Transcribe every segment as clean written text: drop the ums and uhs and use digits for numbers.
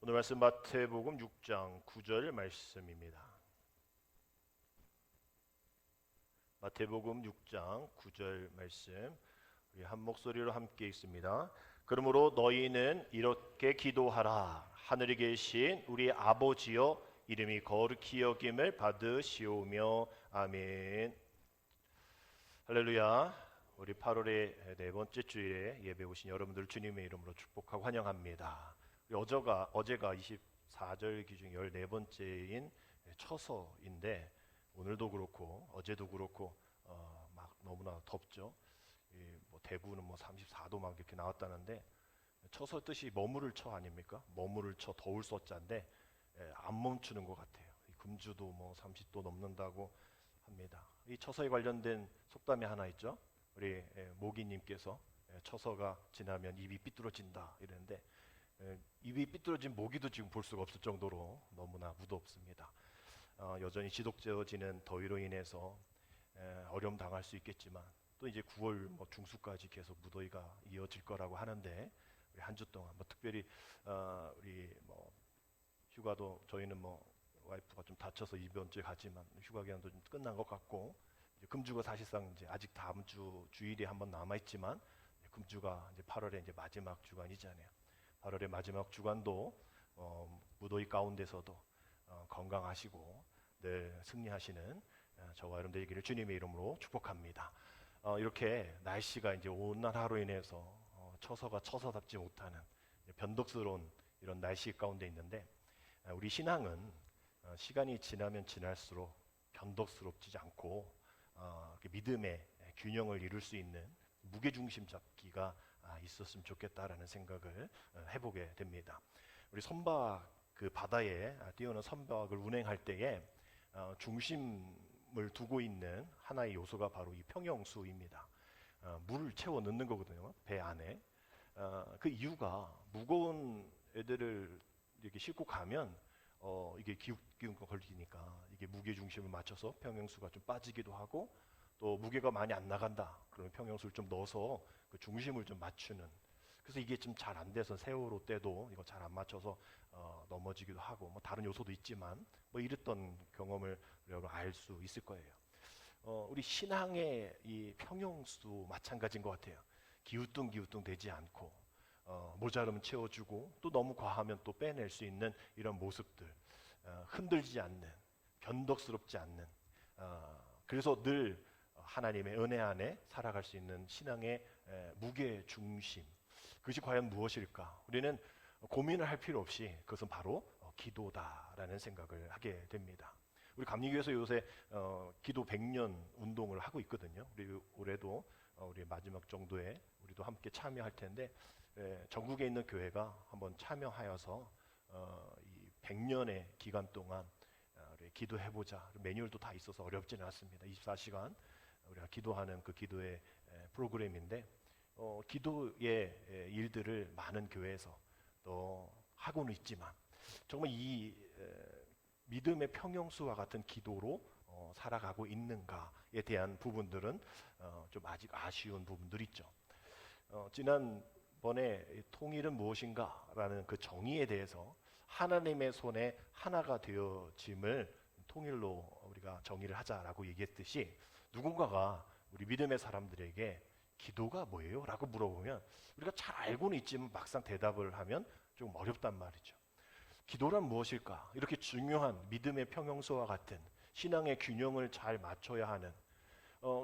오늘 말씀 마태복음 6장 9절 말씀입니다. 마태복음 6장 9절 말씀 우리 한 목소리로 함께 읽습니다. 그러므로 너희는 이렇게 기도하라. 하늘에 계신 우리 아버지여 이름이 거룩히 여김을 받으시오며 아멘. 할렐루야. 우리 8월의 네 번째 주일에 예배 오신 여러분들 주님의 이름으로 축복하고 환영합니다. 어제가 24절 기중 14번째인 처서인데 오늘도 그렇고 어제도 그렇고 막 너무나 덥죠. 뭐 대구는 뭐 34도 막 이렇게 나왔다는데 처서 뜻이 머무를 처 아닙니까? 머무를 처 더울 서자인데 안 멈추는 것 같아요. 금주도 뭐 30도 넘는다고 합니다. 이 처서에 관련된 속담이 하나 있죠. 우리 모기님께서 처서가 지나면 입이 삐뚤어진다 이랬는데 입이 삐뚤어진 모기도 지금 볼 수가 없을 정도로 너무나 무덥습니다. 여전히 지속되어지는 더위로 인해서 어려움 당할 수 있겠지만 또 이제 9월 뭐 중수까지 계속 무더위가 이어질 거라고 하는데 우리 한 주 동안 뭐 특별히 우리 뭐 휴가도 저희는 뭐 와이프가 좀 다쳐서 이번 주에 가지만 휴가 기간도 좀 끝난 것 같고 이제 금주가 사실상 이제 아직 다음 주 주일이 한번 남아 있지만 금주가 이제 8월의 이제 마지막 주간이잖아요. 8월의 마지막 주간도 무더위 가운데서도 건강하시고 늘 승리하시는 저와 여러분 되기를 주님의 이름으로 축복합니다. 이렇게 날씨가 이제 온날 하로 인해서 처서가 처서답지 못하는 변덕스러운 이런 날씨 가운데 있는데 우리 신앙은 시간이 지나면 지날수록 변덕스럽지 않고 믿음의 균형을 이룰 수 있는 무게중심 잡기가 있었으면 좋겠다라는 생각을 해보게 됩니다. 우리 선박 그 바다에 뛰어오는 선박을 운행할 때에 중심을 두고 있는 하나의 요소가 바로 이 평형수입니다. 물을 채워 넣는 거거든요. 배 안에. 그 이유가 무거운 애들을 이렇게 싣고 가면 이게 기울기가 걸리니까 이게 무게 중심을 맞춰서 평형수가 좀 빠지기도 하고 또 무게가 많이 안 나간다. 그러면 평형수를 좀 넣어서 그 중심을 좀 맞추는. 그래서 이게 좀 잘 안 돼서 세월호 때도 이거 잘 안 맞춰서 넘어지기도 하고 뭐 다른 요소도 있지만 뭐 이랬던 경험을 여러분 알 수 있을 거예요. 우리 신앙의 이 평형수 마찬가지인 것 같아요. 기우뚱기우뚱 되지 않고 모자르면 채워주고 또 너무 과하면 또 빼낼 수 있는 이런 모습들, 흔들지 않는, 변덕스럽지 않는, 그래서 늘 하나님의 은혜 안에 살아갈 수 있는 신앙의 무게 중심. 그것이 과연 무엇일까? 우리는 고민을 할 필요 없이 그것은 바로 기도다라는 생각을 하게 됩니다. 우리 감리교에서 요새 기도 100년 운동을 하고 있거든요. 우리 올해도 우리 마지막 정도에 우리도 함께 참여할 텐데 전국에 있는 교회가 한번 참여하여서 이 100년의 기간 동안 우리 기도해보자. 매뉴얼도 다 있어서 어렵지는 않습니다. 24시간 우리가 기도하는 그 기도의 프로그램인데 기도의 일들을 많은 교회에서 또 하고는 있지만 정말 이 믿음의 평형수와 같은 기도로 살아가고 있는가에 대한 부분들은 좀 아직 아쉬운 부분들이 있죠. 지난번에 통일은 무엇인가라는 그 정의에 대해서 하나님의 손에 하나가 되어짐을 통일로 우리가 정의를 하자라고 얘기했듯이 누군가가 우리 믿음의 사람들에게 기도가 뭐예요? 라고 물어보면 우리가 잘 알고는 있지만 막상 대답을 하면 좀 어렵단 말이죠. 기도란 무엇일까? 이렇게 중요한 믿음의 평형수와 같은 신앙의 균형을 잘 맞춰야 하는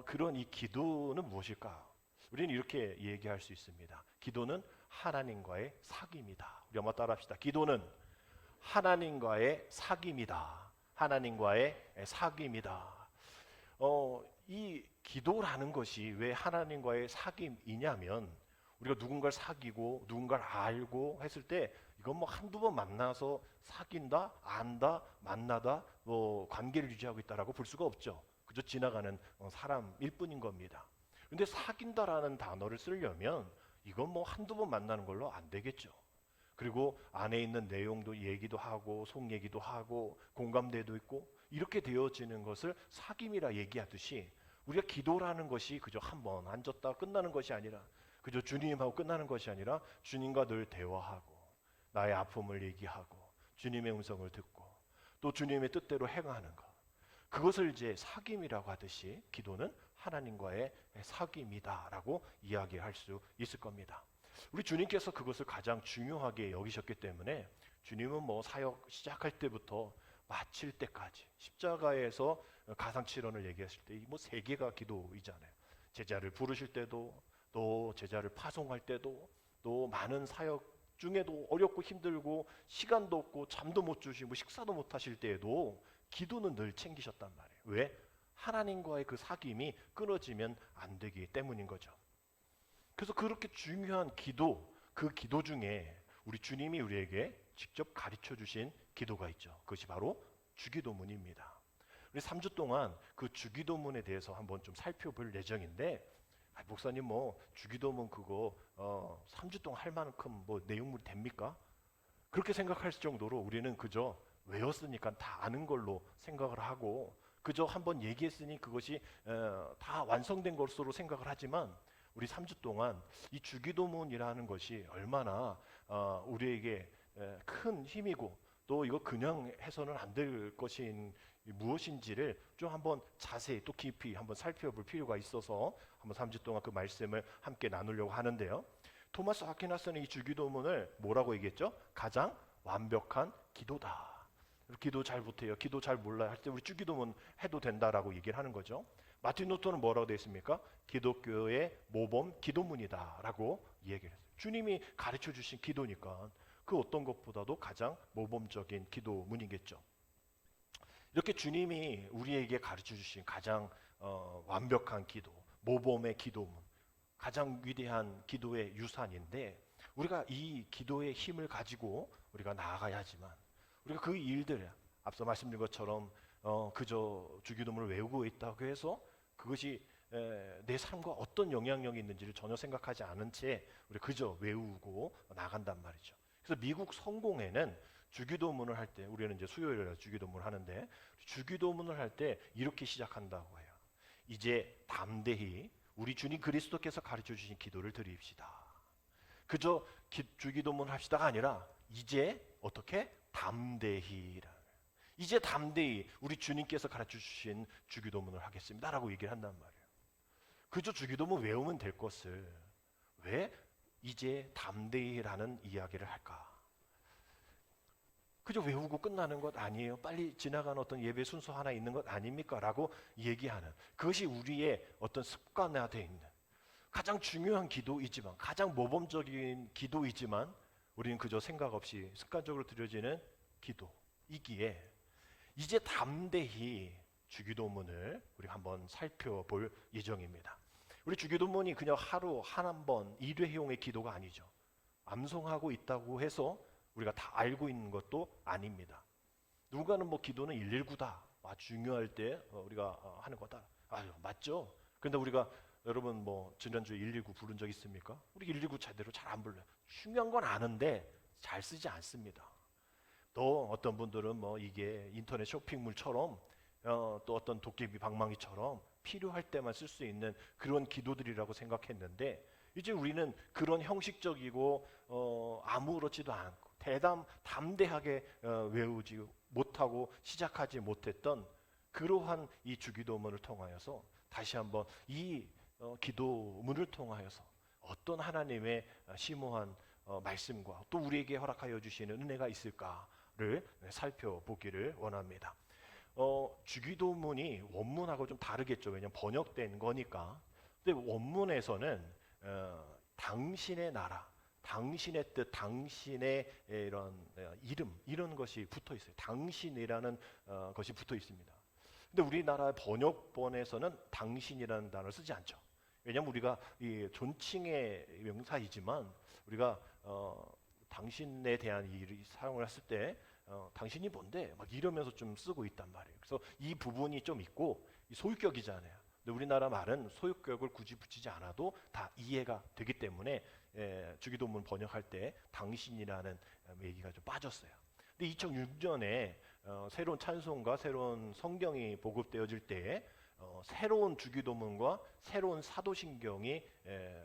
그런 이 기도는 무엇일까? 우리는 이렇게 얘기할 수 있습니다. 기도는 하나님과의 사귐이다. 우리 한번 따라합시다. 기도는 하나님과의 사귐이다. 하나님과의 사귐이다. 이 기도라는 것이 왜 하나님과의 사귐이냐면 우리가 누군가를 사귀고 누군가를 알고 했을 때 이건 뭐 한두 번 만나서 사귄다, 안다, 만나다 뭐 관계를 유지하고 있다라고 볼 수가 없죠. 그저 지나가는 사람일 뿐인 겁니다. 근데 사귄다라는 단어를 쓰려면 이건 뭐 한두 번 만나는 걸로 안 되겠죠. 그리고 안에 있는 내용도 얘기도 하고 속 얘기도 하고 공감대도 있고 이렇게 되어지는 것을 사귐이라 얘기하듯이 우리가 기도라는 것이 그저 한번 앉았다 끝나는 것이 아니라 그저 주님하고 끝나는 것이 아니라 주님과 늘 대화하고 나의 아픔을 얘기하고 주님의 음성을 듣고 또 주님의 뜻대로 행하는 것, 그것을 이제 사귐이라고 하듯이 기도는 하나님과의 사귐이다라고 이야기할 수 있을 겁니다. 우리 주님께서 그것을 가장 중요하게 여기셨기 때문에 주님은 뭐 사역 시작할 때부터 마칠 때까지 십자가에서 가상칠언을 얘기하실 때 뭐 세 개가 기도이잖아요. 제자를 부르실 때도, 또 제자를 파송할 때도, 또 많은 사역 중에도 어렵고 힘들고 시간도 없고 잠도 못 주시고 식사도 못 하실 때에도 기도는 늘 챙기셨단 말이에요. 왜? 하나님과의 그 사귐이 끊어지면 안 되기 때문인 거죠. 그래서 그렇게 중요한 기도, 그 기도 중에 우리 주님이 우리에게 직접 가르쳐 주신 기도가 있죠. 그것이 바로 주기도문입니다. 우리 3주 동안 그 주기도문에 대해서 한번 좀 살펴볼 예정인데, 목사님 뭐 주기도문 그거 3주 동안 할 만큼 뭐 내용물이 됩니까? 그렇게 생각할 정도로 우리는 그저 외웠으니까 다 아는 걸로 생각을 하고, 그저 한번 얘기했으니 그것이 다 완성된 것으로 생각을 하지만, 우리 3주 동안 이 주기도문이라는 것이 얼마나 우리에게 큰 힘이고, 또 이거 그냥 해서는 안 될 것인 무엇인지를 좀 한번 자세히 또 깊이 한번 살펴볼 필요가 있어서 한번 3주 동안 그 말씀을 함께 나누려고 하는데요. 토마스 아퀴나스는 이 주기도문을 뭐라고 얘기했죠? 가장 완벽한 기도다. 기도 잘 못해요, 기도 잘 몰라요 할 때 우리 주기도문 해도 된다라고 얘기를 하는 거죠. 마틴 루터는 뭐라고 되어 있습니까? 기독교의 모범 기도문이다라고 얘기를 했어요. 주님이 가르쳐 주신 기도니까 그 어떤 것보다도 가장 모범적인 기도문이겠죠. 이렇게 주님이 우리에게 가르쳐 주신 가장 완벽한 기도, 모범의 기도문, 가장 위대한 기도의 유산인데, 우리가 이 기도의 힘을 가지고 우리가 나아가야 하지만, 우리가 그 일들 앞서 말씀드린 것처럼 그저 주기도문을 외우고 있다고 해서 그것이 내 삶과 어떤 영향력이 있는지를 전혀 생각하지 않은 채 우리 그저 외우고 나간단 말이죠. 그래서 미국 성공회는 주기도문을 할 때, 우리는 이제 수요일에 주기도문을 하는데, 주기도문을 할 때 이렇게 시작한다고 해요. 이제 담대히 우리 주님 그리스도께서 가르쳐 주신 기도를 드립시다. 그저 주기도문 합시다가 아니라 이제 어떻게 담대히라. 이제 담대히 우리 주님께서 가르쳐 주신 주기도문을 하겠습니다라고 얘기를 한단 말이에요. 그저 주기도문 외우면 될 것을 왜 이제 담대히라는 이야기를 할까? 그저 외우고 끝나는 것 아니에요? 빨리 지나가는 어떤 예배 순서 하나 있는 것 아닙니까? 라고 얘기하는, 그것이 우리의 어떤 습관화되어 있는 가장 중요한 기도이지만, 가장 모범적인 기도이지만, 우리는 그저 생각 없이 습관적으로 드려지는 기도이기에 이제 담대히 주기도문을 우리 한번 살펴볼 예정입니다. 우리 주기도문이 그냥 하루 한 번 일회용의 기도가 아니죠. 암송하고 있다고 해서 우리가 다 알고 있는 것도 아닙니다. 누군가는 뭐 기도는 119다, 중요할 때 우리가 하는 거다. 아유, 맞죠? 그런데 우리가, 여러분 뭐 지난주에 119 부른 적 있습니까? 우리 119 제대로 잘 안 불러요. 중요한 건 아는데 잘 쓰지 않습니다. 또 어떤 분들은 뭐 이게 인터넷 쇼핑몰처럼 또 어떤 도깨비 방망이처럼 필요할 때만 쓸 수 있는 그런 기도들이라고 생각했는데, 이제 우리는 그런 형식적이고 아무렇지도 않고 담대하게 외우지 못하고 시작하지 못했던 그러한 이 주기도문을 통하여서 다시 한번 이 기도문을 통하여서 어떤 하나님의 심오한 말씀과 또 우리에게 허락하여 주시는 은혜가 있을까를 살펴보기를 원합니다. 주기도문이 원문하고 좀 다르겠죠. 왜냐하면 번역된 거니까. 근데 원문에서는 당신의 나라, 당신의 뜻, 당신의 이런 이름, 이런 것이 붙어 있어요. 당신이라는 것이 붙어 있습니다. 근데 우리나라 번역본에서는 당신이라는 단어를 쓰지 않죠. 왜냐하면 우리가 이 존칭의 명사이지만 우리가 당신에 대한 이 사용을 했을 때 당신이 뭔데 막 이러면서 좀 쓰고 있단 말이에요. 그래서 이 부분이 좀 있고, 소유격이잖아요. 근데 우리나라 말은 소유격을 굳이 붙이지 않아도 다 이해가 되기 때문에 주기도문 번역할 때 당신이라는 얘기가 좀 빠졌어요. 근데 2006년에 새로운 찬송과 새로운 성경이 보급되어질 때 새로운 주기도문과 새로운 사도신경이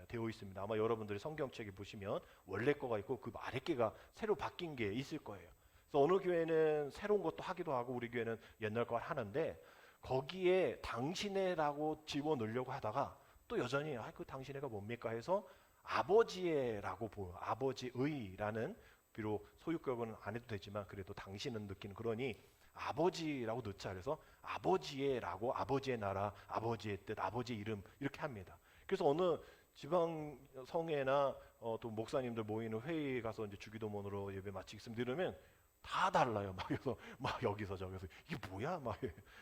되어 있습니다. 아마 여러분들이 성경책에 보시면 원래 거가 있고 그 아래 게가 새로 바뀐 게 있을 거예요. 그래서 어느 교회는 새로운 것도 하기도 하고 우리 교회는 옛날 걸 하는데 거기에 당신의라고 집어넣으려고 하다가 또 여전히 그 당신의가 뭡니까 해서 아버지의라고 보여. 아버지의라는 비록 소유격은 안 해도 되지만 그래도 당신은 느끼는 그러니 아버지라고 넣자. 그래서 아버지의라고 아버지의 나라, 아버지의 뜻, 아버지의 이름 이렇게 합니다. 그래서 어느 지방 성회나 또 목사님들 모이는 회의 가서 이제 주기도문으로 예배 마치겠습니다. 이러면 다 달라요. 막 그래서 막 여기서 저기서 이게 뭐야? 막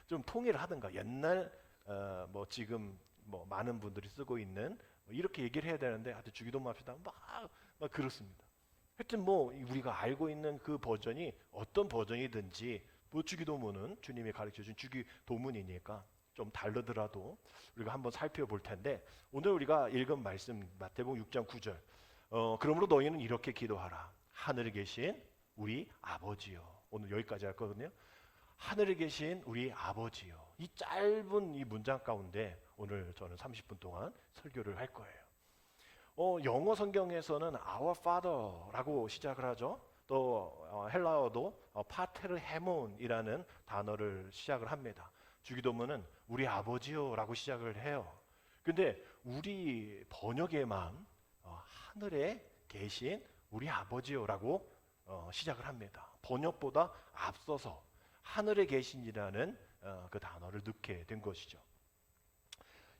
좀 통일을 하든가. 옛날 뭐 지금 뭐 많은 분들이 쓰고 있는 이렇게 얘기를 해야 되는데 하여튼 주기도문 합시다. 막 그렇습니다. 하여튼 뭐 우리가 알고 있는 그 버전이 어떤 버전이든지 뭐 주기도문은 주님이 가르쳐준 주기도문이니까 좀 다르더라도 우리가 한번 살펴볼 텐데 오늘 우리가 읽은 말씀 마태복음 6장 9절 그러므로 너희는 이렇게 기도하라. 하늘에 계신 우리 아버지요. 오늘 여기까지 할 거거든요. 하늘에 계신 우리 아버지요. 이 짧은 이 문장 가운데 오늘 저는 30분 동안 설교를 할 거예요. 영어 성경에서는 Our Father라고 시작을 하죠. 또 헬라어도 파테르 헤몬이라는 단어를 시작을 합니다. 주기도문은 우리 아버지요라고 시작을 해요. 근데 우리 번역에만 하늘에 계신 우리 아버지요라고 시작을 합니다. 번역보다 앞서서 하늘에 계신이라는 그 단어를 넣게 된 것이죠.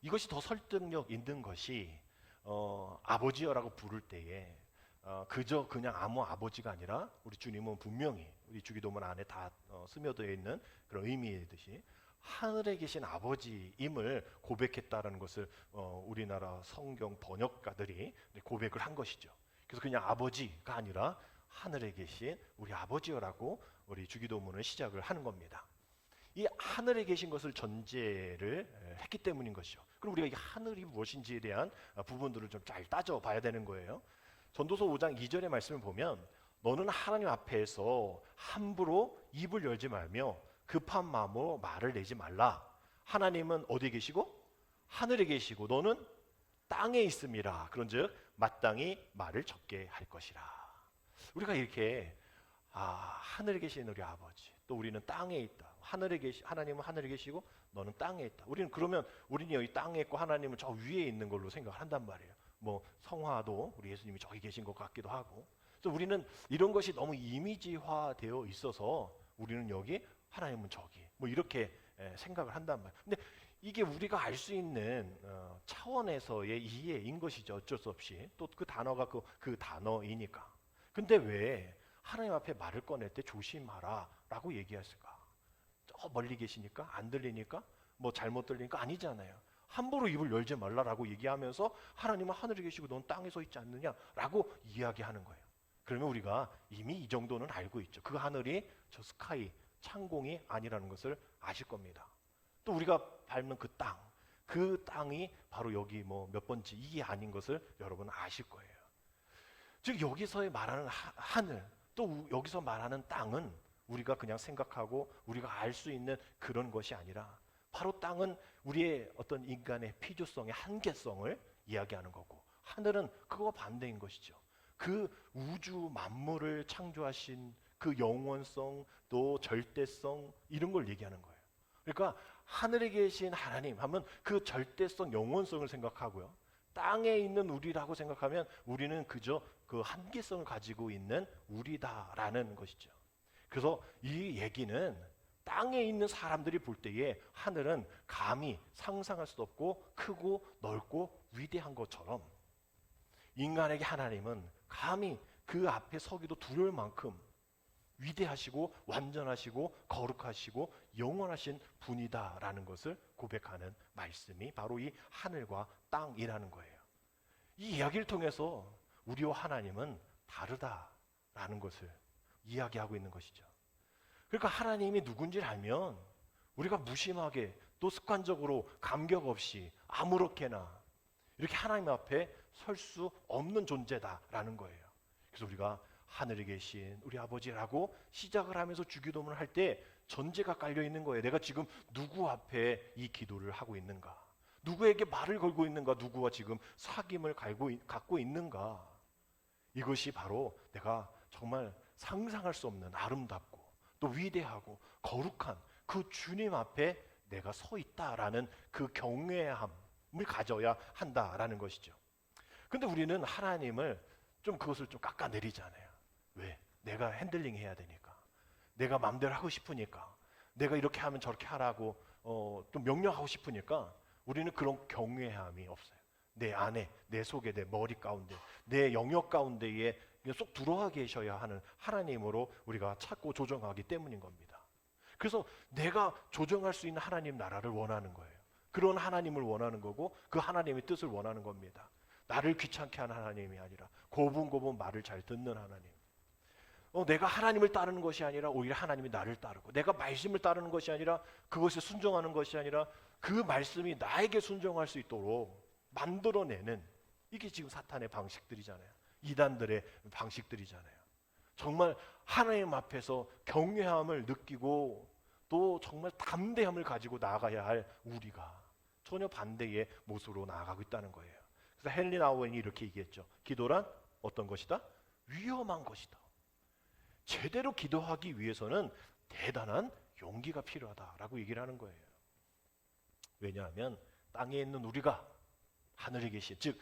이것이 더 설득력 있는 것이 아버지여라고 부를 때에 그저 그냥 아무 아버지가 아니라 우리 주님은 분명히 우리 주기도문 안에 다 스며들어 있는 그런 의미이듯이 하늘에 계신 아버지임을 고백했다라는 것을 우리나라 성경 번역가들이 고백을 한 것이죠. 그래서 그냥 아버지가 아니라 하늘에 계신 우리 아버지여라고 우리 주기도문을 시작을 하는 겁니다. 이 하늘에 계신 것을 전제를 했기 때문인 것이죠. 그럼 우리가 이 하늘이 무엇인지에 대한 부분들을 좀 잘 따져봐야 되는 거예요. 전도서 5장 2절의 말씀을 보면 너는 하나님 앞에서 함부로 입을 열지 말며 급한 마음으로 말을 내지 말라. 하나님은 어디에 계시고? 하늘에 계시고 너는 땅에 있음이라. 그런즉 마땅히 말을 적게 할 것이라. 우리가 이렇게 하늘에 계신 우리 아버지, 또 우리는 땅에 있다. 하나님은 하늘에 계시고 너는 땅에 있다. 우리는 여기 땅에 있고 하나님은 저 위에 있는 걸로 생각을 한단 말이에요. 뭐 성화도 우리 예수님이 저기 계신 것 같기도 하고. 그래서 우리는 이런 것이 너무 이미지화되어 있어서 우리는 여기, 하나님은 저기, 뭐 이렇게 생각을 한단 말이에요. 근데 이게 우리가 알 수 있는 차원에서의 이해인 것이죠. 어쩔 수 없이. 또 그 단어가 그 단어이니까. 근데 왜 하나님 앞에 말을 꺼낼 때 조심하라 라고 얘기했을까? 저 멀리 계시니까? 안 들리니까? 뭐 잘못 들리니까? 아니잖아요. 함부로 입을 열지 말라라고 얘기하면서 하나님은 하늘에 계시고 넌 땅에 서 있지 않느냐라고 이야기하는 거예요. 그러면 우리가 이미 이 정도는 알고 있죠. 그 하늘이 저 스카이, 창공이 아니라는 것을 아실 겁니다. 또 우리가 밟는 그 땅이 바로 여기 뭐 몇 번째 이게 아닌 것을 여러분은 아실 거예요. 즉 여기서 말하는 하늘, 또 여기서 말하는 땅은 우리가 그냥 생각하고 우리가 알 수 있는 그런 것이 아니라 바로 땅은 우리의 어떤 인간의 필요성의 한계성을 이야기하는 거고 하늘은 그거와 반대인 것이죠. 그 우주 만물을 창조하신 그 영원성 또 절대성 이런 걸 얘기하는 거예요. 그러니까 하늘에 계신 하나님 하면 그 절대성 영원성을 생각하고요. 땅에 있는 우리라고 생각하면 우리는 그저 그 한계성을 가지고 있는 우리다라는 것이죠. 그래서 이 얘기는 땅에 있는 사람들이 볼 때에 하늘은 감히 상상할 수 없고 크고 넓고 위대한 것처럼 인간에게 하나님은 감히 그 앞에 서기도 두려울 만큼 위대하시고 완전하시고 거룩하시고 영원하신 분이다라는 것을 고백하는 말씀이 바로 이 하늘과 땅이라는 거예요. 이 이야기를 통해서 우리와 하나님은 다르다라는 것을 이야기하고 있는 것이죠. 그러니까 하나님이 누군지를 알면 우리가 무심하게 또 습관적으로 감격 없이 아무렇게나 이렇게 하나님 앞에 설 수 없는 존재다라는 거예요. 그래서 우리가 하늘에 계신 우리 아버지라고 시작을 하면서 주기도문을 할 때 전제가 깔려 있는 거예요. 내가 지금 누구 앞에 이 기도를 하고 있는가? 누구에게 말을 걸고 있는가? 누구와 지금 사귐을 갖고 있는가? 이것이 바로 내가 정말 상상할 수 없는 아름답고 또 위대하고 거룩한 그 주님 앞에 내가 서 있다라는 그 경외함을 가져야 한다라는 것이죠. 근데 우리는 하나님을 그것을 좀 깎아내리잖아요. 왜? 내가 핸들링 해야 되니까. 내가 마음대로 하고 싶으니까. 내가 이렇게 하면 저렇게 하라고 좀 명령하고 싶으니까 우리는 그런 경외함이 없어요. 내 안에, 내 속에, 내 머리 가운데, 내 영역 가운데에 쏙 들어와 계셔야 하는 하나님으로 우리가 찾고 조정하기 때문인 겁니다. 그래서 내가 조정할 수 있는 하나님 나라를 원하는 거예요. 그런 하나님을 원하는 거고 그 하나님의 뜻을 원하는 겁니다. 나를 귀찮게 하는 하나님이 아니라 고분고분 말을 잘 듣는 하나님. 내가 하나님을 따르는 것이 아니라 오히려 하나님이 나를 따르고, 내가 말씀을 따르는 것이 아니라 그것에 순종하는 것이 아니라 그 말씀이 나에게 순종할 수 있도록 만들어내는, 이게 지금 사탄의 방식들이잖아요. 이단들의 방식들이잖아요. 정말 하나님 앞에서 경외함을 느끼고 또 정말 담대함을 가지고 나아가야 할 우리가 전혀 반대의 모습으로 나아가고 있다는 거예요. 그래서 헨리 나우엔이 이렇게 얘기했죠. 기도란 어떤 것이다? 위험한 것이다. 제대로 기도하기 위해서는 대단한 용기가 필요하다라고 얘기를 하는 거예요. 왜냐하면 땅에 있는 우리가 하늘에 계신, 즉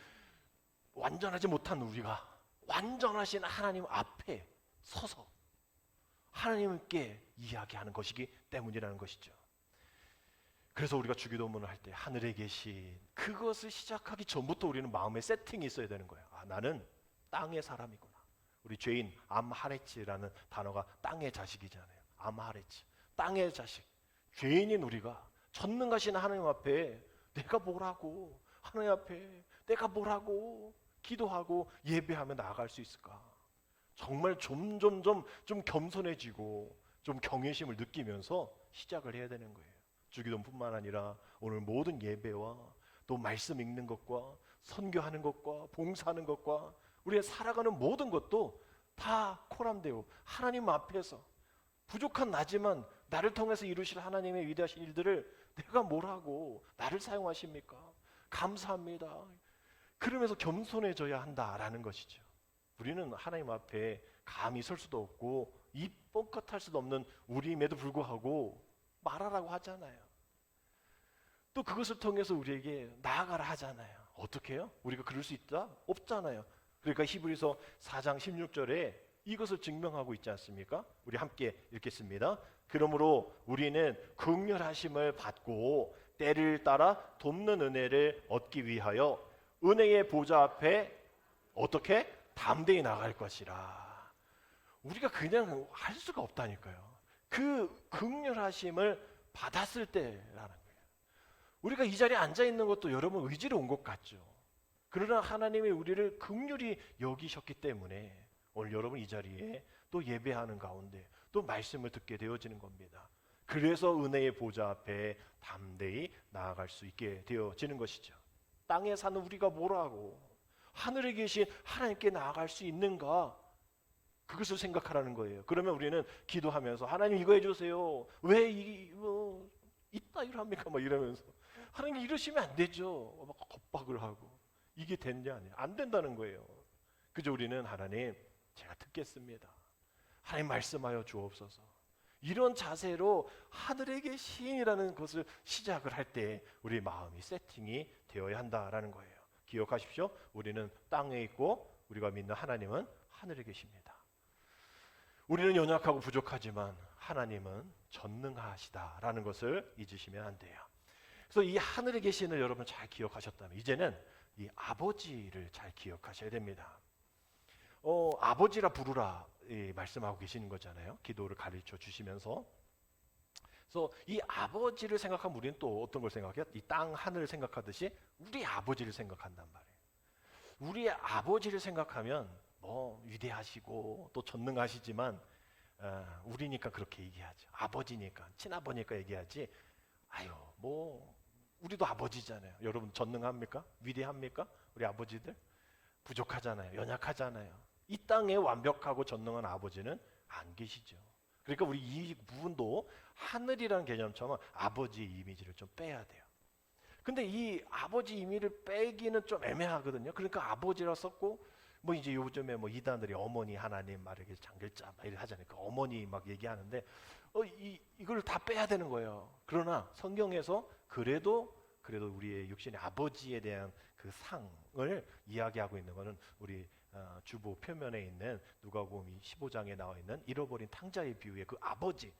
완전하지 못한 우리가 완전하신 하나님 앞에 서서 하나님께 이야기하는 것이기 때문이라는 것이죠. 그래서 우리가 주기도문을 할 때 하늘에 계신, 그것을 시작하기 전부터 우리는 마음의 세팅이 있어야 되는 거예요. 나는 땅의 사람이구나. 우리 죄인 암하레츠라는 단어가 땅의 자식이잖아요. 암하레츠, 땅의 자식. 죄인인 우리가 전능하신 하나님 앞에 내가 뭐라고, 하나님 앞에 내가 뭐라고 기도하고 예배하며 나아갈 수 있을까? 정말 점점 좀 겸손해지고 좀 경외심을 느끼면서 시작을 해야 되는 거예요. 주기도문뿐만 아니라 오늘 모든 예배와 또 말씀 읽는 것과 선교하는 것과 봉사하는 것과 우리가 살아가는 모든 것도 다 코람데오 하나님 앞에서 부족한 나지만 나를 통해서 이루실 하나님의 위대하신 일들을 내가 뭐라고 나를 사용하십니까? 감사합니다. 그러면서 겸손해져야 한다라는 것이죠. 우리는 하나님 앞에 감히 설 수도 없고 입 뻥끗할 수도 없는 우리임에도 불구하고 말하라고 하잖아요. 또 그것을 통해서 우리에게 나아가라 하잖아요. 어떻게 해요? 우리가 그럴 수 있다? 없잖아요. 그러니까 히브리서 4장 16절에 이것을 증명하고 있지 않습니까? 우리 함께 읽겠습니다. 그러므로 우리는 긍휼하심을 받고 때를 따라 돕는 은혜를 얻기 위하여 은혜의 보좌 앞에 어떻게? 담대히 나갈 것이라. 우리가 그냥 할 수가 없다니까요. 그 긍휼하심을 받았을 때라는 거예요. 우리가 이 자리에 앉아 있는 것도 여러분 의지로 온 것 같죠. 그러나 하나님이 우리를 긍휼히 여기셨기 때문에 오늘 여러분 이 자리에 또 예배하는 가운데 또 말씀을 듣게 되어지는 겁니다. 그래서 은혜의 보좌 앞에 담대히 나아갈 수 있게 되어지는 것이죠. 땅에 사는 우리가 뭐라고 하늘에 계신 하나님께 나아갈 수 있는가? 그것을 생각하라는 거예요. 그러면 우리는 기도하면서 하나님 이거 해주세요. 왜 이따위로 합니까? 막 이러면서 하나님 이러시면 안 되죠. 막 겁박을 하고 이게 됐냐? 안 된다는 거예요. 그저 우리는 하나님 제가 듣겠습니다. 하나님 말씀하여 주옵소서. 이런 자세로 하늘에 계신이라는 것을 시작을 할 때 우리 마음이 세팅이 되어야 한다라는 거예요. 기억하십시오. 우리는 땅에 있고 우리가 믿는 하나님은 하늘에 계십니다. 우리는 연약하고 부족하지만 하나님은 전능하시다라는 것을 잊으시면 안 돼요. 그래서 이 하늘에 계신을 여러분 잘 기억하셨다면 이제는 이 아버지를 잘 기억하셔야 됩니다. 아버지라 부르라 말씀하고 계시는 거잖아요. 기도를 가르쳐 주시면서. 그래서 이 아버지를 생각하면 우리는 또 어떤 걸 생각해요? 이 땅 하늘을 생각하듯이 우리 아버지를 생각한단 말이에요. 우리 아버지를 생각하면 위대하시고 또 전능하시지만 우리니까 그렇게 얘기하죠. 아버지니까, 친아버니까 얘기하지. 우리도 아버지잖아요. 여러분 전능합니까? 위대합니까? 우리 아버지들 부족하잖아요. 연약하잖아요. 이 땅에 완벽하고 전능한 아버지는 안 계시죠. 그러니까 우리 이 부분도 하늘이라는 개념처럼 아버지의 이미지를 좀 빼야 돼요. 근데 이 아버지 이미지를 빼기는 좀 애매하거든요. 그러니까 아버지라 썼고, 뭐 이제 요즘에 뭐 이단들이 어머니 하나님 막 이렇게 장글자 막 이렇게 하잖아요. 그 어머니 막 얘기하는데 이걸 다 빼야 되는 거예요. 그러나 성경에서 그래도 우리의 육신의 아버지에 대한 그 상을 이야기하고 있는 것은 우리 주보 표면에 있는 누가복음 15장에 나와 있는 잃어버린 탕자의 비유의 그 아버지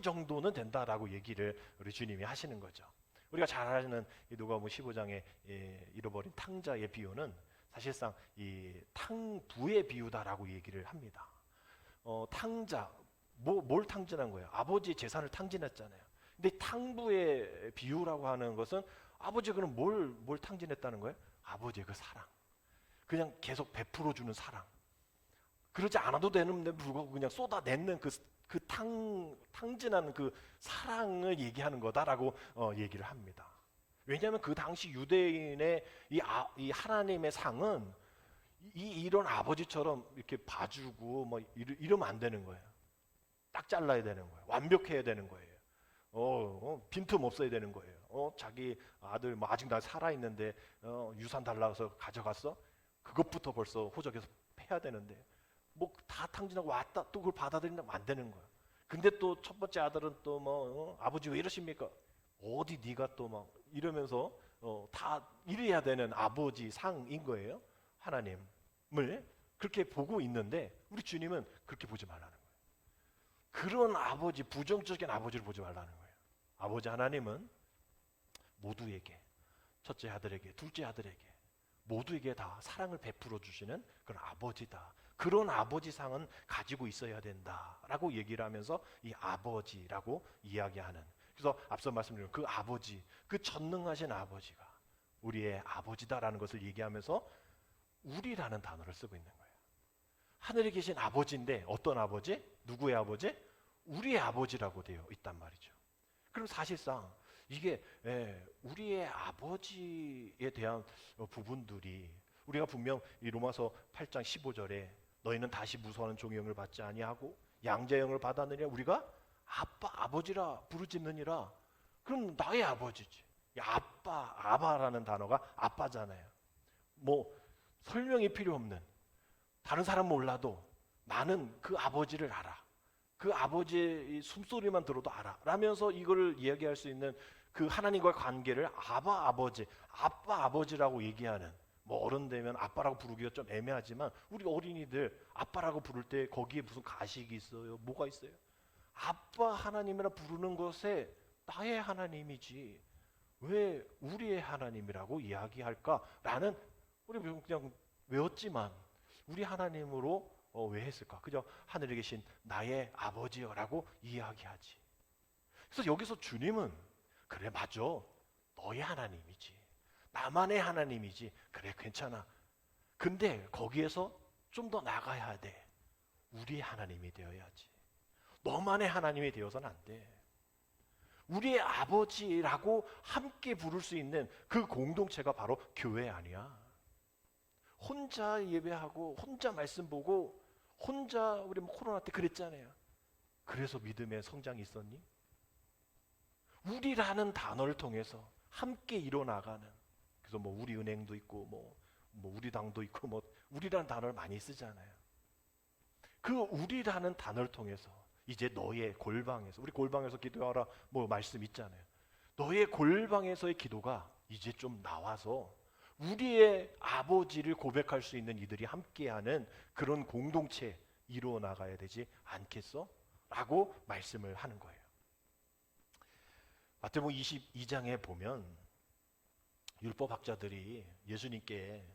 정도는 된다라고 얘기를 우리 주님이 하시는 거죠. 우리가 잘 아는 이 누가복음 15장의 잃어버린 탕자의 비유는 사실상 이 탕부의 비유다라고 얘기를 합니다. 탕자, 뭘 탕진한 거예요? 아버지의 재산을 탕진했잖아요. 근데 탕부의 비유라고 하는 것은 아버지가 그럼 뭘 탕진했다는 거예요? 아버지의 그 사랑. 그냥 계속 베풀어 주는 사랑. 그러지 않아도 되는데 불구하고 그냥 쏟아내는 그 탕진하는 그 사랑을 얘기하는 거다라고 얘기를 합니다. 왜냐하면 그 당시 유대인의 이 하나님의 상은 이런 아버지처럼 이렇게 봐주고 뭐 이러면 안 되는 거예요. 딱 잘라야 되는 거예요. 완벽해야 되는 거예요. 빈틈 없어야 되는 거예요. 자기 아들 뭐 아직 나 살아 있는데 유산 달라서 가져갔어? 그것부터 벌써 호적에서 패야 되는데 뭐 다 탕진하고 왔다 또 그걸 받아들이면 안 되는 거예요. 근데 또 첫 번째 아들은 또 뭐 아버지 왜 이러십니까? 어디 네가 또 막 이러면서 다 이래야 되는 아버지 상인 거예요. 하나님을 그렇게 보고 있는데 우리 주님은 그렇게 보지 말라는 거예요. 그런 아버지, 부정적인 아버지를 보지 말라는 거예요. 아버지 하나님은 모두에게, 첫째 아들에게, 둘째 아들에게 모두에게 다 사랑을 베풀어 주시는 그런 아버지다. 그런 아버지상은 가지고 있어야 된다라고 얘기를 하면서 이 아버지라고 이야기하는, 그래서 앞서 말씀드린 그 아버지, 그 전능하신 아버지가 우리의 아버지다라는 것을 얘기하면서 우리라는 단어를 쓰고 있는 거예요. 하늘에 계신 아버지인데 어떤 아버지? 누구의 아버지? 우리의 아버지라고 되어 있단 말이죠. 그럼 사실상 이게 우리의 아버지에 대한 부분들이 우리가 분명 이 로마서 8장 15절에 너희는 다시 무서워하는 종의 영을 받지 아니하고 양자의 영을 받았느냐, 우리가 아버지라 부르짖느니라. 그럼 나의 아버지지. 아바라는 단어가 아빠잖아요. 뭐 설명이 필요 없는, 다른 사람 몰라도 나는 그 아버지를 알아. 그 아버지의 숨소리만 들어도 알아. 라면서 이거를 이야기할 수 있는 그 하나님과의 관계를 아빠 아버지라고 얘기하는, 뭐 어른 되면 아빠라고 부르기가 좀 애매하지만 우리 어린이들 아빠라고 부를 때 거기에 무슨 가식이 있어요? 뭐가 있어요? 아빠 하나님이라 부르는 것에 나의 하나님이지 왜 우리의 하나님이라고 이야기할까라는, 우리 그냥 외웠지만 우리 하나님으로 왜 했을까? 그저 하늘에 계신 나의 아버지여라고 이야기하지. 그래서 여기서 주님은 그래 맞아, 너의 하나님이지, 나만의 하나님이지, 그래 괜찮아. 근데 거기에서 좀 더 나가야 돼. 우리의 하나님이 되어야지. 너만의 하나님이 되어서는 안 돼. 우리의 아버지라고 함께 부를 수 있는 그 공동체가 바로 교회 아니야. 혼자 예배하고 혼자 말씀 보고 혼자 우리 코로나 때 그랬잖아요. 그래서 믿음의 성장이 있었니? 우리라는 단어를 통해서 함께 이뤄나가는, 그래서 뭐 우리 은행도 있고 뭐 우리 당도 있고 뭐 우리라는 단어를 많이 쓰잖아요. 그 우리라는 단어를 통해서 이제 너의 골방에서, 우리 골방에서 기도하라 뭐 말씀 있잖아요. 너의 골방에서의 기도가 이제 좀 나와서 우리의 아버지를 고백할 수 있는 이들이 함께하는 그런 공동체 이루어 나가야 되지 않겠어? 라고 말씀을 하는 거예요. 마태복음 22장에 보면 율법학자들이 예수님께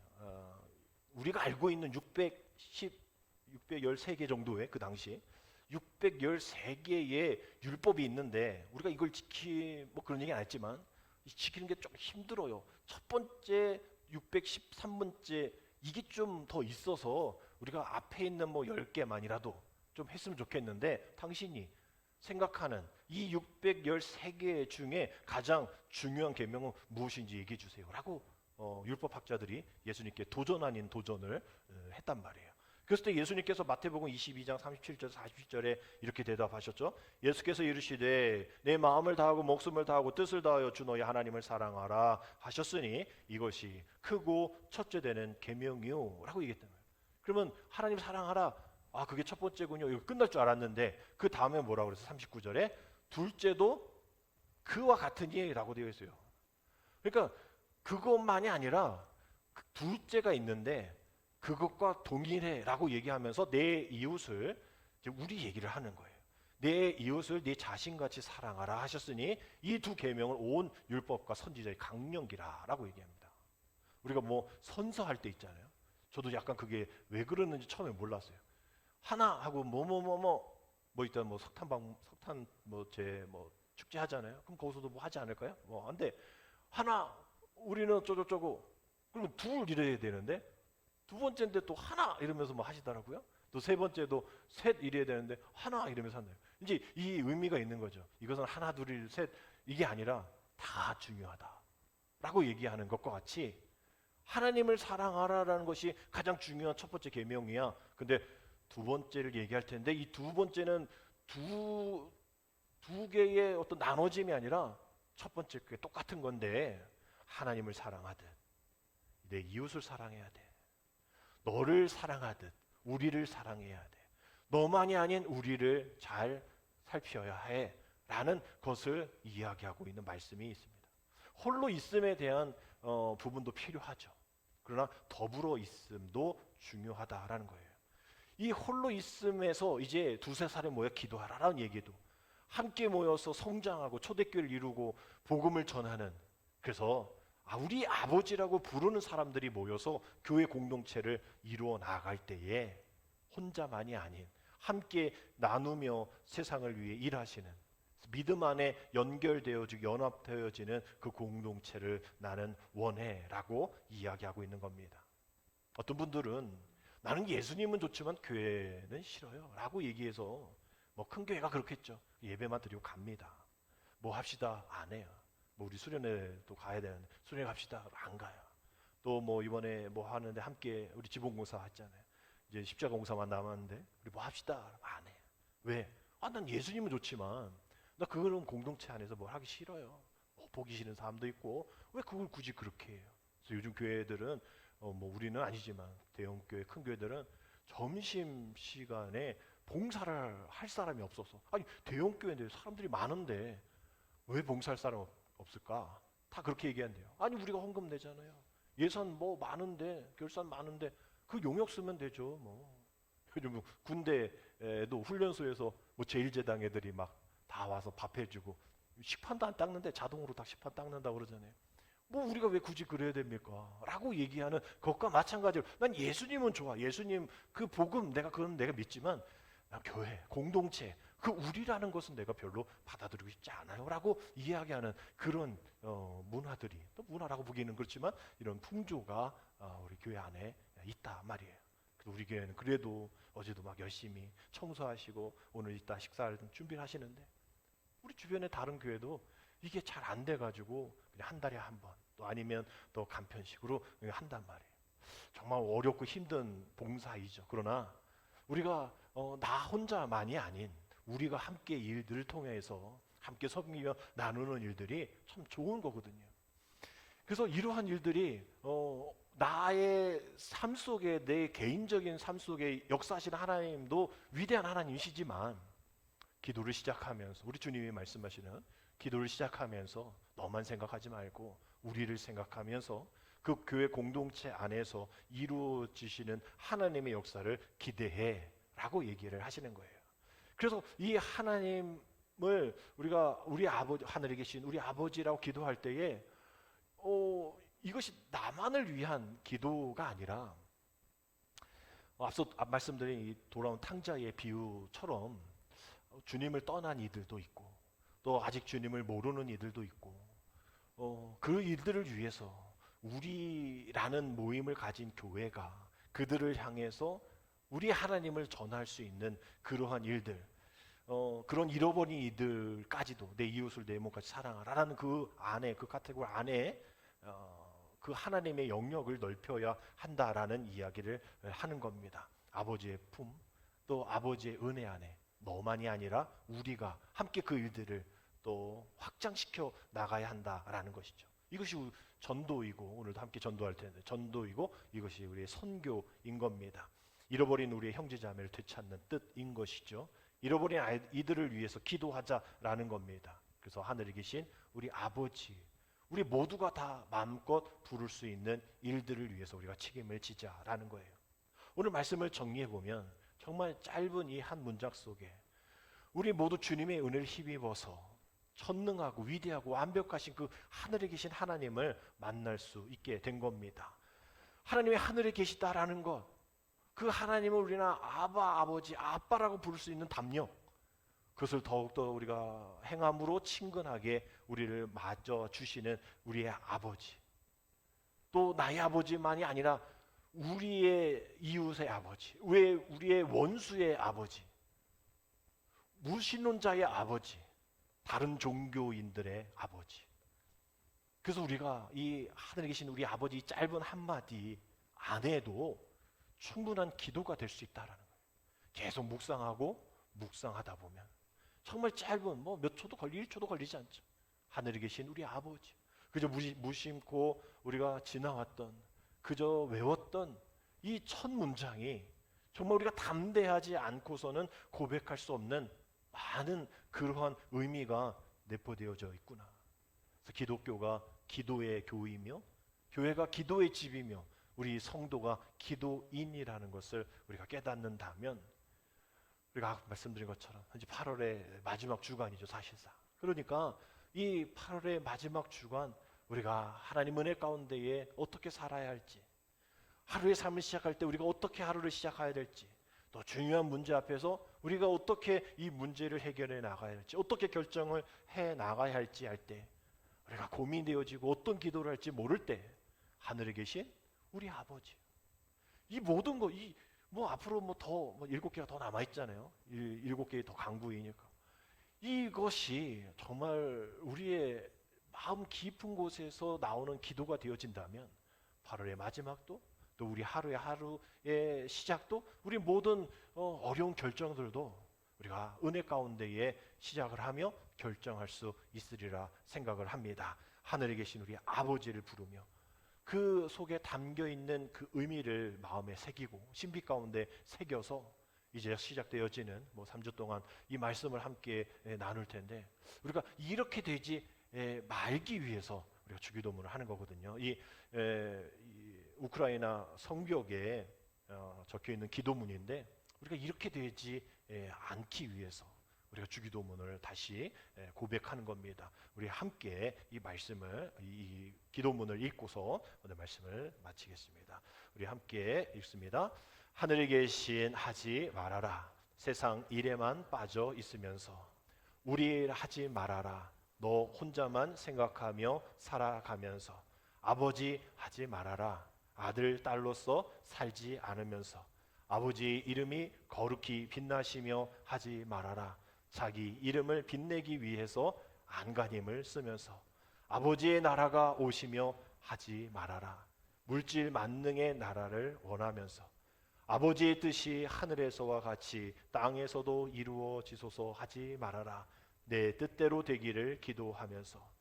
우리가 알고 있는 613개 정도의, 그 당시 613개의 율법이 있는데 우리가 이걸 뭐 그런 얘기는 안 했지만 지키는 게 좀 힘들어요. 첫 번째 613번째 이게 좀 더 있어서 우리가 앞에 있는 뭐 10개만이라도 좀 했으면 좋겠는데 당신이 생각하는 이 613개 중에 가장 중요한 계명은 무엇인지 얘기해 주세요 라고 율법학자들이 예수님께 도전 아닌 도전을 했단 말이에요. 그랬을 때 예수님께서 마태복음 22장 37절 40절에 이렇게 대답하셨죠. 예수께서 이르시되 내 마음을 다하고 목숨을 다하고 뜻을 다하여 주 너희 하나님을 사랑하라 하셨으니 이것이 크고 첫째 되는 계명이요 라고 얘기했던 거예요. 그러면 하나님 사랑하라, 아 그게 첫 번째군요. 이거 끝날 줄 알았는데 그 다음에 뭐라고 그랬어요? 39절에 둘째도 그와 같으니 라고 되어 있어요. 그러니까 그것만이 아니라 둘째가 있는데 그것과 동일해 라고 얘기하면서 내 이웃을, 이제 우리 얘기를 하는 거예요. 내 이웃을 네 자신같이 사랑하라 하셨으니 이 두 계명을 온 율법과 선지자의 강령기라 라고 얘기합니다. 우리가 뭐 선서할 때 있잖아요. 저도 약간 그게 왜 그러는지 처음에 몰랐어요. 하나 하고 뭐 일단 뭐 석탄 뭐 축제 하잖아요. 그럼 거기서도 뭐 하지 않을까요? 뭐 안돼. 하나 우리는 어쩌고저쩌고. 그러면 둘 이래야 되는데 두 번째인데 또 하나 이러면서 뭐 하시더라고요. 또 세 번째도 셋 이래야 되는데 하나 이러면서 한대요. 이제 이 의미가 있는 거죠. 이것은 하나 둘 셋 이게 아니라 다 중요하다라고 얘기하는 것과 같이 하나님을 사랑하라라는 것이 가장 중요한 첫 번째 계명이야. 근데 두 번째를 얘기할 텐데 이 두 번째는 두 개의 어떤 나눠짐이 아니라 첫 번째 그게 똑같은 건데 하나님을 사랑하듯 내 이웃을 사랑해야 돼. 너를 사랑하듯 우리를 사랑해야 돼. 너만이 아닌 우리를 잘 살펴야 해 라는 것을 이야기하고 있는 말씀이 있습니다. 홀로 있음에 대한 부분도 필요하죠. 그러나 더불어 있음도 중요하다라는 거예요. 이 홀로 있음에서 이제 두세 살에 모여 기도하라라는 얘기도 함께 모여서 성장하고 초대교회를 이루고 복음을 전하는, 그래서 우리 아버지라고 부르는 사람들이 모여서 교회 공동체를 이루어 나아갈 때에 혼자만이 아닌 함께 나누며 세상을 위해 일하시는 믿음 안에 연결되어지고 연합되어지는 그 공동체를 나는 원해라고 이야기하고 있는 겁니다. 어떤 분들은 나는 예수님은 좋지만 교회는 싫어요 라고 얘기해서 뭐 큰 교회가 그렇겠죠. 예배만 드리고 갑니다. 뭐 합시다, 안 해요. 뭐 우리 수련회도 가야 되는데 수련회 갑시다, 안 가요. 또 뭐 이번에 뭐 하는데 함께 우리 지붕공사 했잖아요. 이제 십자가 공사만 남았는데 우리 뭐 합시다, 안 해요. 왜? 난 예수님은 좋지만 나 그런 공동체 안에서 뭘 하기 싫어요. 보기 싫은 사람도 있고 왜 그걸 굳이 그렇게 해요? 그래서 요즘 교회들은 뭐 우리는 아니지만 대형 교회, 큰 교회들은 점심 시간에 봉사를 할 사람이 없어서, 아니 대형 교회인데 사람들이 많은데 왜 봉사할 사람 없을까? 다 그렇게 얘기한대요. 아니 우리가 헌금 내잖아요. 예산 뭐 많은데, 결산 많은데 그 용역 쓰면 되죠. 뭐 요즘 군대에도 훈련소에서 뭐 제1제당 애들이 막 다 와서 밥 해주고 식판도 안 닦는데 자동으로 다 식판 닦는다고 그러잖아요. 뭐 우리가 왜 굳이 그래야 됩니까? 라고 얘기하는 것과 마찬가지로 난 예수님은 좋아. 예수님 그 복음 그건 내가 믿지만 나 교회, 공동체, 그 우리라는 것은 내가 별로 받아들이고 싶지 않아요 라고 이야기하는 그런 문화들이, 또 문화라고 보기에는 그렇지만 이런 풍조가 우리 교회 안에 있다 말이에요. 우리 교회는 그래도 어제도 막 열심히 청소하시고 오늘 이따 식사를 준비를 하시는데 우리 주변의 다른 교회도 이게 잘 안 돼가지고 그냥 한 달에 한 번, 또 아니면 또 간편식으로 한단 말이에요. 정말 어렵고 힘든 봉사이죠. 그러나 우리가 나 혼자만이 아닌 우리가 함께 일들을 통해서 함께 섬기며 나누는 일들이 참 좋은 거거든요. 그래서 이러한 일들이 나의 삶 속에, 내 개인적인 삶 속에 역사하시는 하나님도 위대한 하나님이시지만 기도를 시작하면서 우리 주님이 말씀하시는 기도를 시작하면서 너만 생각하지 말고 우리를 생각하면서 그 교회 공동체 안에서 이루어지시는 하나님의 역사를 기대해 라고 얘기를 하시는 거예요. 그래서 이 하나님을 우리가 우리 아버지, 하늘에 계신 우리 아버지라고 기도할 때에 이것이 나만을 위한 기도가 아니라 앞서 말씀드린 이 돌아온 탕자의 비유처럼 주님을 떠난 이들도 있고 또 아직 주님을 모르는 이들도 있고 그 일들을 위해서 우리라는 모임을 가진 교회가 그들을 향해서 우리 하나님을 전할 수 있는 그러한 일들, 그런 잃어버린 이들까지도 내 이웃을 내 몸같이 사랑하라는 그 안에, 그 카테고리 안에 그 하나님의 영역을 넓혀야 한다라는 이야기를 하는 겁니다. 아버지의 품, 또 아버지의 은혜 안에 너만이 아니라 우리가 함께 그 일들을 또 확장시켜 나가야 한다라는 것이죠. 이것이 전도이고, 오늘도 함께 전도할 텐데 전도이고, 이것이 우리의 선교인 겁니다. 잃어버린 우리의 형제자매를 되찾는 뜻인 것이죠. 잃어버린 이들을 위해서 기도하자라는 겁니다. 그래서 하늘에 계신 우리 아버지, 우리 모두가 다 마음껏 부를 수 있는 일들을 위해서 우리가 책임을 지자라는 거예요. 오늘 말씀을 정리해 보면 정말 짧은 이 한 문장 속에 우리 모두 주님의 은혜를 힘입어서 전능하고 위대하고 완벽하신 그 하늘에 계신 하나님을 만날 수 있게 된 겁니다. 하나님이 하늘에 계시다라는 것, 그 하나님을 우리는 아바, 아버지, 아빠라고 부를 수 있는 담력, 그것을 더욱더 우리가 행함으로 친근하게 우리를 맞아주시는 우리의 아버지, 또 나의 아버지만이 아니라 우리의 이웃의 아버지, 우리의 원수의 아버지, 무신론자의 아버지, 다른 종교인들의 아버지. 그래서 우리가 이 하늘에 계신 우리 아버지 짧은 한마디 안에도 충분한 기도가 될 수 있다라는 거예요. 계속 묵상하다 보면 정말 짧은 몇 초도 1초도 걸리지 않죠. 하늘에 계신 우리 아버지, 그저 무심코 우리가 지나왔던, 그저 외웠던 이 첫 문장이 정말 우리가 담대하지 않고서는 고백할 수 없는 많은 그러한 의미가 내포되어져 있구나. 그래서 기독교가 기도의 교이며, 교회가 기도의 집이며, 우리 성도가 기도인이라는 것을 우리가 깨닫는다면, 우리가 말씀드린 것처럼 현재 8월의 마지막 주간이죠, 사실상. 그러니까 이 8월의 마지막 주간, 우리가 하나님 은혜 가운데에 어떻게 살아야 할지, 하루의 삶을 시작할 때 우리가 어떻게 하루를 시작해야 될지, 또 중요한 문제 앞에서 우리가 어떻게 이 문제를 해결해 나가야 할지, 어떻게 결정을 해 나가야 할지 할 때, 우리가 고민되어지고 어떤 기도를 할지 모를 때 하늘에 계신 우리 아버지, 이 모든 거, 앞으로 더 7개가 더 남아 있잖아요. 7개의 더 강구이니까. 이것이 정말 우리의 마음 깊은 곳에서 나오는 기도가 되어진다면 8월의 마지막도, 또 우리 하루의 시작도, 우리 모든 어려운 결정들도 우리가 은혜 가운데에 시작을 하며 결정할 수 있으리라 생각을 합니다. 하늘에 계신 우리 아버지를 부르며 그 속에 담겨있는 그 의미를 마음에 새기고 신비 가운데 새겨서 이제 시작되어지는 3주 동안 이 말씀을 함께 나눌 텐데, 우리가 이렇게 되지 말기 위해서 우리가 주기도문을 하는 거거든요. 이 우크라이나 성벽에 적혀있는 기도문인데, 우리가 이렇게 되지 않기 위해서 우리가 주기도문을 다시 고백하는 겁니다. 우리 함께 이 말씀을, 이 기도문을 읽고서 오늘 말씀을 마치겠습니다. 우리 함께 읽습니다. 하늘에 계신 하지 말아라. 세상 일에만 빠져 있으면서 우리 일 하지 말아라. 너 혼자만 생각하며 살아가면서 아버지 하지 말아라. 아들 딸로서 살지 않으면서 아버지 이름이 거룩히 빛나시며 하지 말아라. 자기 이름을 빛내기 위해서 안간힘을 쓰면서 아버지의 나라가 오시며 하지 말아라. 물질 만능의 나라를 원하면서 아버지의 뜻이 하늘에서와 같이 땅에서도 이루어지소서 하지 말아라. 내 뜻대로 되기를 기도하면서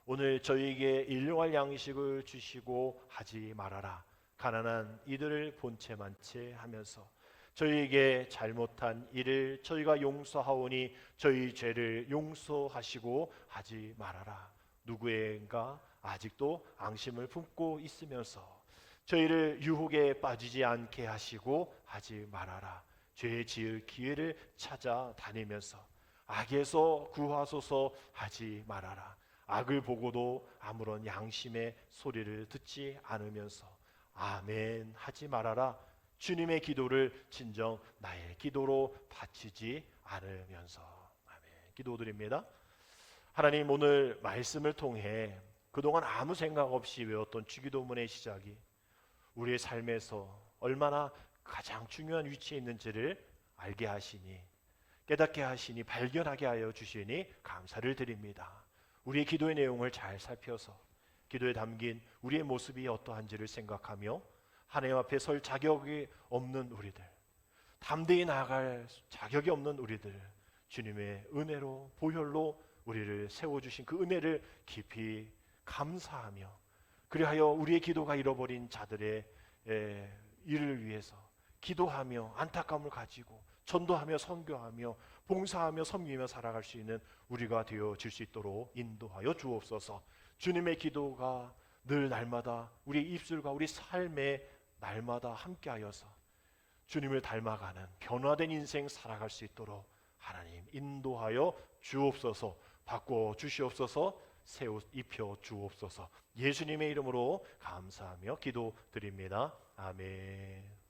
오늘 저희에게 일용할 양식을 주시고 하지 말아라. 가난한 이들을 본체 많체 하면서 저희에게 잘못한 일을 저희가 용서하오니 저희 죄를 용서하시고 하지 말아라. 누구인가 아직도 앙심을 품고 있으면서 저희를 유혹에 빠지지 않게 하시고 하지 말아라. 죄 지을 기회를 찾아다니면서 악에서 구하소서 하지 말아라. 악을 보고도 아무런 양심의 소리를 듣지 않으면서 아멘 하지 말아라. 주님의 기도를 진정 나의 기도로 바치지 않으면서. 아멘. 기도드립니다. 하나님, 오늘 말씀을 통해 그동안 아무 생각 없이 외웠던 주기도문의 시작이 우리의 삶에서 얼마나 가장 중요한 위치에 있는지를 알게 하시니, 깨닫게 하시니, 발견하게 하여 주시니 감사를 드립니다. 우리의 기도의 내용을 잘 살펴서 기도에 담긴 우리의 모습이 어떠한지를 생각하며 하나님 앞에 설 자격이 없는 우리들, 담대히 나아갈 자격이 없는 우리들, 주님의 은혜로 보혈로 우리를 세워주신 그 은혜를 깊이 감사하며, 그리하여 우리의 기도가 잃어버린 자들의 일을 위해서 기도하며 안타까움을 가지고 전도하며 선교하며 봉사하며 섬기며 살아갈 수 있는 우리가 되어질 수 있도록 인도하여 주옵소서. 주님의 기도가 늘 날마다 우리 입술과 우리 삶의 날마다 함께하여서 주님을 닮아가는 변화된 인생 살아갈 수 있도록 하나님 인도하여 주옵소서. 바꿔 주시옵소서. 새 옷 입혀 주옵소서. 예수님의 이름으로 감사하며 기도드립니다. 아멘.